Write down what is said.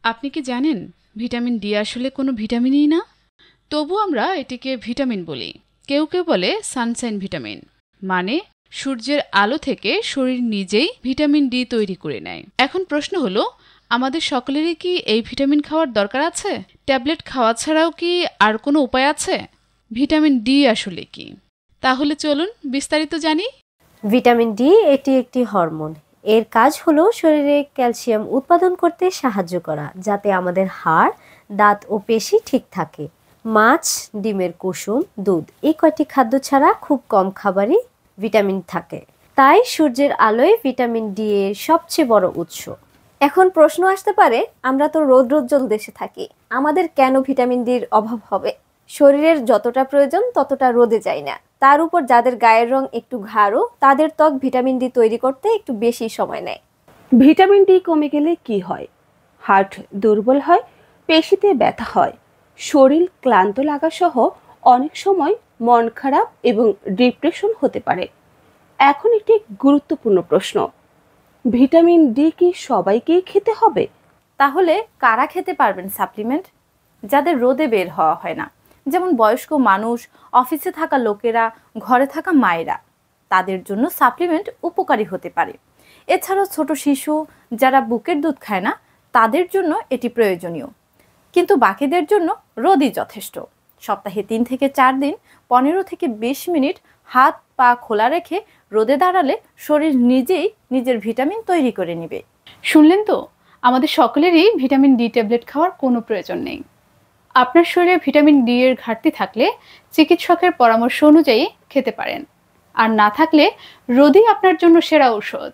আপনি কি জানেন ভিটামিন ডি আসলে কোনো ভিটামিনই না? তবু আমরা এটিকে ভিটামিন বলি। কেউ কেউ বলে সানশাইন ভিটামিন, মানে সূর্যের আলো থেকে শরীর নিজেই ভিটামিন ডি তৈরি করে নেয়। এখন প্রশ্ন হলো, আমাদের সকলেরই কি এই ভিটামিন খাওয়ার দরকার আছে? ট্যাবলেট খাওয়া ছাড়াও কি আর কোনো উপায় আছে? ভিটামিন ডি আসলে কি? তাহলে চলুন বিস্তারিত জানি। ভিটামিন ডি এটি একটি হরমোন। এর কাজ হলো শরীরে ক্যালসিয়াম উৎপাদন করতে সাহায্য করা, যাতে আমাদের হাড়, দাঁত ও পেশি ঠিক থাকে। মাছ, ডিমের কুসুম, দুধ এই কয়টি খাদ্য ছাড়া খুব কম খাবারই ভিটামিন থাকে। তাই সূর্যের আলোয় ভিটামিন ডি এর সবচেয়ে বড় উৎস। এখন প্রশ্ন আসতে পারে, আমরা তো রৌদ্রোজ্জ্বল দেশে থাকি, আমাদের কেন ভিটামিন ডির অভাব হবে? শরীরের যতটা প্রয়োজন ততটা রোদে যায় না। তার উপর যাদের গায়ের রং একটু গাঢ়, তাদের ত্বক ভিটামিন ডি তৈরি করতে একটু বেশি সময় নেয়। ভিটামিন ডি কমে গেলে কি হয়? হার্ট দুর্বল হয়, পেশিতে ব্যথা হয়, শরীর ক্লান্ত লাগা সহ অনেক সময় মন খারাপ এবং ডিপ্রেশন হতে পারে। এখন একটি গুরুত্বপূর্ণ প্রশ্ন, ভিটামিন ডি কি সবাইকেই খেতে হবে? তাহলে কারা খেতে পারবেন সাপ্লিমেন্ট? যাদের রোদে বের হওয়া হয় না, যেমন বয়স্ক মানুষ, অফিসে থাকা লোকেরা, ঘরে থাকা মায়েরা, তাদের জন্য সাপ্লিমেন্ট উপকারী হতে পারে। এছাড়াও ছোট শিশু যারা বুকের দুধ খায় না, তাদের জন্য এটি প্রয়োজনীয়। কিন্তু বাকিদের জন্য রোদই যথেষ্ট। সপ্তাহে 3 থেকে 4 দিন 15 থেকে 20 মিনিট হাত পা খোলা রেখে রোদে দাঁড়ালে শরীর নিজেই নিজের ভিটামিন তৈরি করে নেবে। শুনলেন তো, আমাদের সকলেরই ভিটামিন ডি ট্যাবলেট খাওয়ার কোনো প্রয়োজন নেই। আপনার শরীরে ভিটামিন ডি এর ঘাটতি থাকলে চিকিৎসকের পরামর্শ অনুযায়ী খেতে পারেন, আর না থাকলে রোদই আপনার জন্য সেরা ঔষধ।